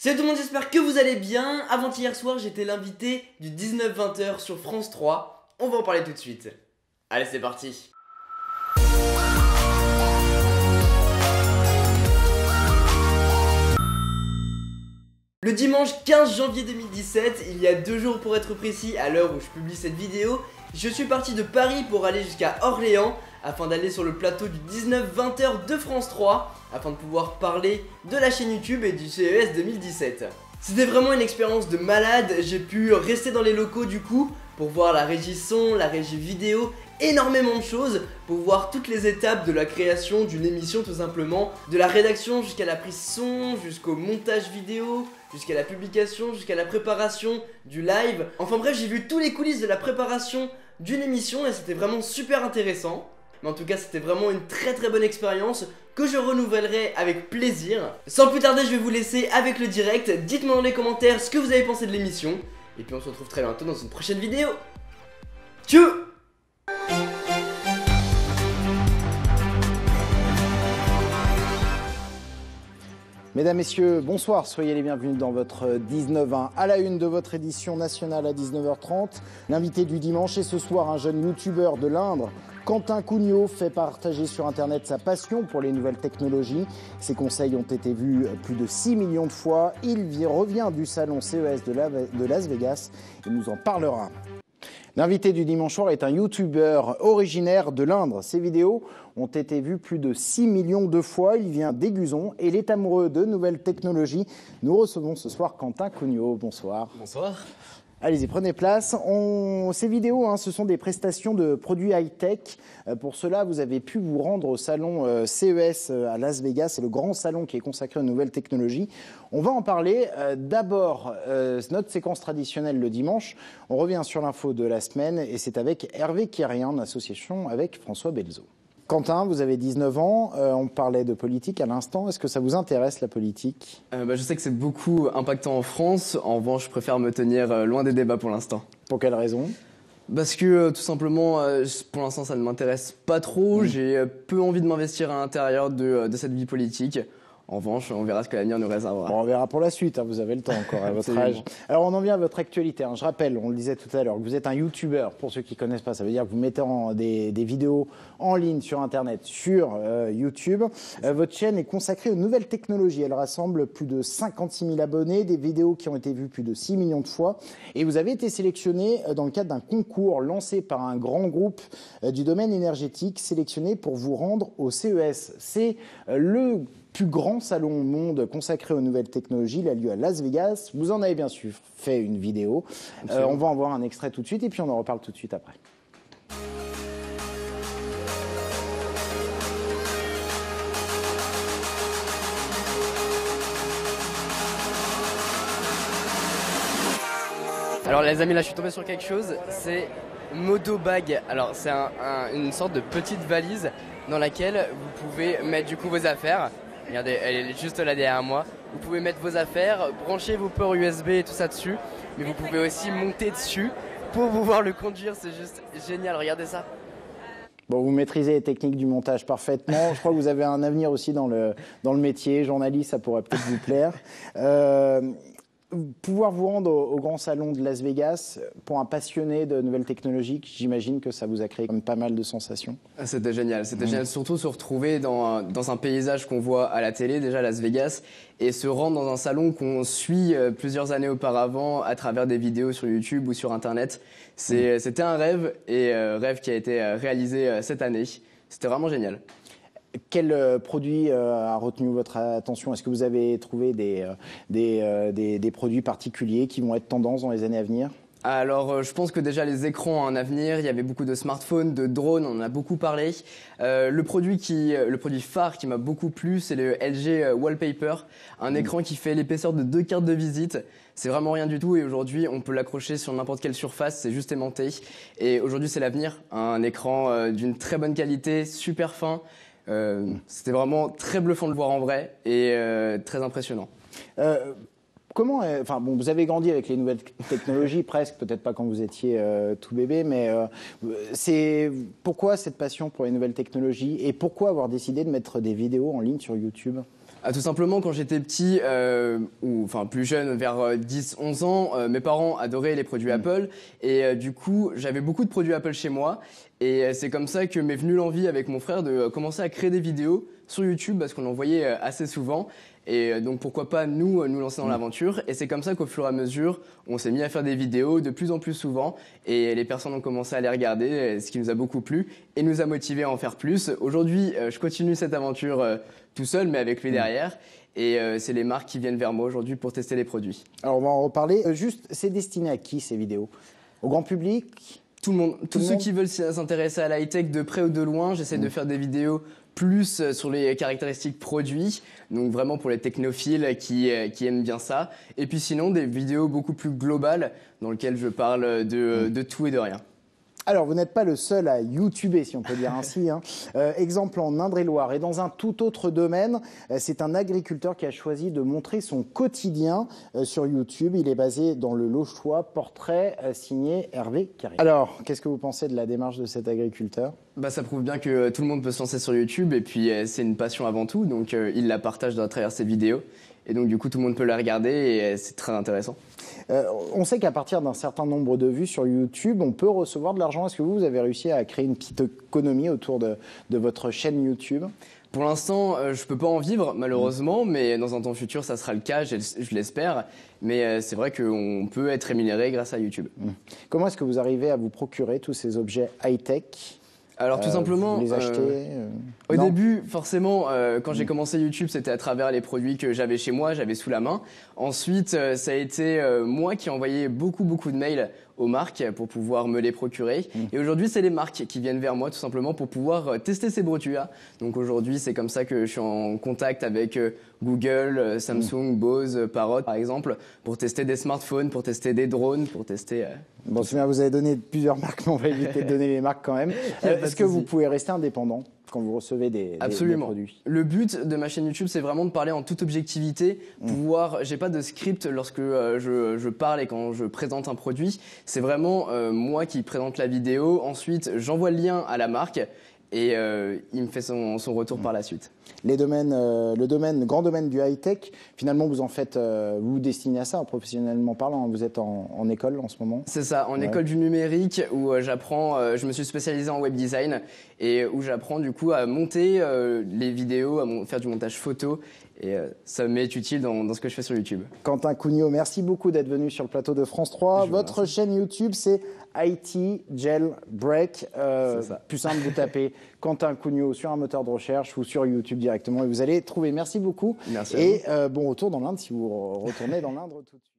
Salut tout le monde, j'espère que vous allez bien. Avant-hier soir, j'étais l'invité du 19-20h sur France 3. On va en parler tout de suite. Allez, c'est parti. Le dimanche 15 janvier 2017, il y a 2 jours pour être précis, à l'heure où je publie cette vidéo, je suis parti de Paris pour aller jusqu'à Orléans afin d'aller sur le plateau du 19-20h de France 3 afin de pouvoir parler de la chaîne YouTube et du CES 2017. C'était vraiment une expérience de malade, j'ai pu rester dans les locaux du coup pour voir la régie son, la régie vidéo, énormément de choses pour voir toutes les étapes de la création d'une émission tout simplement, de la rédaction jusqu'à la prise son, jusqu'au montage vidéo, jusqu'à la publication, jusqu'à la préparation du live. Enfin bref, j'ai vu tous les coulisses de la préparation d'une émission et c'était vraiment super intéressant. Mais en tout cas, c'était vraiment une très bonne expérience que je renouvellerai avec plaisir. Sans plus tarder, je vais vous laisser avec le direct. Dites-moi dans les commentaires ce que vous avez pensé de l'émission. Et puis on se retrouve très bientôt dans une prochaine vidéo. Tchou! Mesdames, Messieurs, bonsoir, soyez les bienvenus dans votre 19-1 à la une de votre édition nationale à 19h30. L'invité du dimanche est ce soir un jeune youtubeur de l'Indre. Quentin Cugnot fait partager sur internet sa passion pour les nouvelles technologies. Ses conseils ont été vus plus de 6 millions de fois. Il revient du salon CES de Las Vegas et nous en parlera. L'invité du dimanche soir est un youtubeur originaire de l'Indre. Ses vidéos ont été vues plus de 6 millions de fois. Il vient d'Aiguzon et il est amoureux de nouvelles technologies. Nous recevons ce soir Quentin Cugnot. Bonsoir. Bonsoir. Allez-y, prenez place. Ces vidéos, ce sont des prestations de produits high-tech. Pour cela, vous avez pu vous rendre au salon CES à Las Vegas. C'est le grand salon qui est consacré aux nouvelles technologies. On va en parler. D'abord, notre séquence traditionnelle le dimanche. On revient sur l'info de la semaine et c'est avec Hervé Kérian, en association avec François Belzo. Quentin, vous avez 19 ans, on parlait de politique à l'instant. Est-ce que ça vous intéresse, la politique ? Je sais que c'est beaucoup impactant en France. En revanche, je préfère me tenir loin des débats pour l'instant. Pour quelle raison ? Parce que tout simplement, pour l'instant, ça ne m'intéresse pas trop. J'ai peu envie de m'investir à l'intérieur de cette vie politique. En revanche, on verra ce que l'avenir nous réservera. Bon, on verra pour la suite, vous avez le temps encore à votre âge. Alors on en vient à votre actualité. Je rappelle, on le disait tout à l'heure, que vous êtes un youtubeur. Pour ceux qui ne connaissent pas, ça veut dire que vous mettez des vidéos en ligne sur Internet, sur YouTube. Votre chaîne est consacrée aux nouvelles technologies. Elle rassemble plus de 56 000 abonnés, des vidéos qui ont été vues plus de 6 millions de fois. Et vous avez été sélectionné dans le cadre d'un concours lancé par un grand groupe du domaine énergétique, sélectionné pour vous rendre au CES. C'est le plus grand salon au monde consacré aux nouvelles technologies. Il a lieu à Las Vegas. Vous en avez bien sûr fait une vidéo. On va en voir un extrait tout de suite et puis on en reparle tout de suite après. Alors les amis, là je suis tombé sur quelque chose, c'est Modobag. Alors c'est une sorte de petite valise dans laquelle vous pouvez mettre du coup vos affaires. Regardez, elle est juste là derrière moi. Vous pouvez mettre vos affaires, brancher vos ports USB et tout ça dessus. Mais vous pouvez aussi monter dessus pour pouvoir le conduire, c'est juste génial, regardez ça. Bon, vous maîtrisez les techniques du montage parfaitement. Je crois que vous avez un avenir aussi dans le métier. Journaliste, ça pourrait peut-être vous plaire. Pouvoir vous rendre au grand salon de Las Vegas, pour un passionné de nouvelles technologies, j'imagine que ça vous a créé comme pas mal de sensations. C'était génial, surtout se retrouver dans un paysage qu'on voit à la télé, déjà à Las Vegas, et se rendre dans un salon qu'on suit plusieurs années auparavant à travers des vidéos sur YouTube ou sur Internet. C'était un rêve, et rêve qui a été réalisé cette année. C'était vraiment génial. Quel produit a retenu votre attention ? Est-ce que vous avez trouvé des produits particuliers qui vont être tendance dans les années à venir ? Alors, je pense que déjà les écrans ont un avenir. Il y avait beaucoup de smartphones, de drones, on en a beaucoup parlé. Le produit phare qui m'a beaucoup plu, c'est le LG Wallpaper, un écran qui fait l'épaisseur de 2 cartes de visite. C'est vraiment rien du tout et aujourd'hui, on peut l'accrocher sur n'importe quelle surface, c'est juste aimanté. Et aujourd'hui, c'est l'avenir. Un écran d'une très bonne qualité, super fin. C'était vraiment très bluffant de le voir en vrai et très impressionnant. Vous avez grandi avec les nouvelles technologies presque, peut-être pas quand vous étiez tout bébé, mais pourquoi cette passion pour les nouvelles technologies et pourquoi avoir décidé de mettre des vidéos en ligne sur YouTube ? Tout simplement, quand j'étais petit, ou enfin plus jeune, vers 10-11 ans, mes parents adoraient les produits Apple. Et du coup, j'avais beaucoup de produits Apple chez moi. Et c'est comme ça que m'est venue l'envie avec mon frère de commencer à créer des vidéos sur YouTube, parce qu'on en voyait assez souvent. Et donc pourquoi pas nous lancer dans l'aventure. Et c'est comme ça qu'au fur et à mesure, on s'est mis à faire des vidéos de plus en plus souvent. Et les personnes ont commencé à les regarder, ce qui nous a beaucoup plu et nous a motivés à en faire plus. Aujourd'hui, je continue cette aventure tout seul, mais avec lui derrière. Et c'est les marques qui viennent vers moi aujourd'hui pour tester les produits. Alors on va en reparler. Juste, c'est destiné à qui ces vidéos? Au grand public? Tout le monde. Tous ceux qui veulent s'intéresser à l'high-tech de près ou de loin. J'essaie de faire des vidéos plus sur les caractéristiques produits, donc vraiment pour les technophiles qui aiment bien ça. Et puis sinon, des vidéos beaucoup plus globales dans lesquelles je parle de tout et de rien. Alors, vous n'êtes pas le seul à YouTuber, si on peut dire ainsi. Exemple en Indre-et-Loire et dans un tout autre domaine, c'est un agriculteur qui a choisi de montrer son quotidien sur YouTube. Il est basé dans le Lochois, portrait signé Hervé Carré. Alors, qu'est-ce que vous pensez de la démarche de cet agriculteur ? Ça prouve bien que tout le monde peut se lancer sur YouTube et puis c'est une passion avant tout, donc il la partage à travers ses vidéos. Et donc du coup tout le monde peut la regarder et c'est très intéressant. On sait qu'à partir d'un certain nombre de vues sur YouTube, on peut recevoir de l'argent. Est-ce que vous avez réussi à créer une petite économie autour de votre chaîne YouTube ? Pour l'instant, je peux pas en vivre malheureusement, mais dans un temps futur, ça sera le cas, je l'espère. Mais c'est vrai qu'on peut être rémunéré grâce à YouTube. Comment est-ce que vous arrivez à vous procurer tous ces objets high-tech ? Alors tout simplement, vous les achetez au début, forcément, quand j'ai commencé YouTube, c'était à travers les produits que j'avais chez moi, j'avais sous la main. Ensuite, ça a été moi qui envoyais beaucoup de mails aux marques pour pouvoir me les procurer. Et aujourd'hui, c'est les marques qui viennent vers moi tout simplement pour pouvoir tester ces produits-là. Donc aujourd'hui, c'est comme ça que je suis en contact avec Google, Samsung, Bose, Parrot par exemple, pour tester des smartphones, pour tester des drones, pour tester... Bon, c'est bien, vous avez donné plusieurs marques, mais on va éviter de donner les marques quand même. Est-ce que vous pouvez rester indépendant quand vous recevez des produits ? Le but de ma chaîne YouTube, c'est vraiment de parler en toute objectivité, j'ai pas de script lorsque je parle et quand je présente un produit. C'est vraiment moi qui présente la vidéo. Ensuite, j'envoie le lien à la marque et il me fait son retour par la suite. Le grand domaine du high-tech, finalement, vous en faites, vous vous destinez à ça, professionnellement parlant. Vous êtes en école en ce moment ? C'est ça, en école du numérique où j'apprends, je me suis spécialisé en web design et où j'apprends du coup à monter les vidéos, à faire du montage photo. Et ça m'est utile dans ce que je fais sur YouTube. Quentin Cugnot, merci beaucoup d'être venu sur le plateau de France 3. Votre chaîne YouTube, c'est IT Jailbreak. Plus simple, vous tapez Quentin Cugnot sur un moteur de recherche ou sur YouTube directement et vous allez trouver. Merci beaucoup. Merci. Et bon retour dans l'Inde si vous retournez dans l'Indre tout de suite.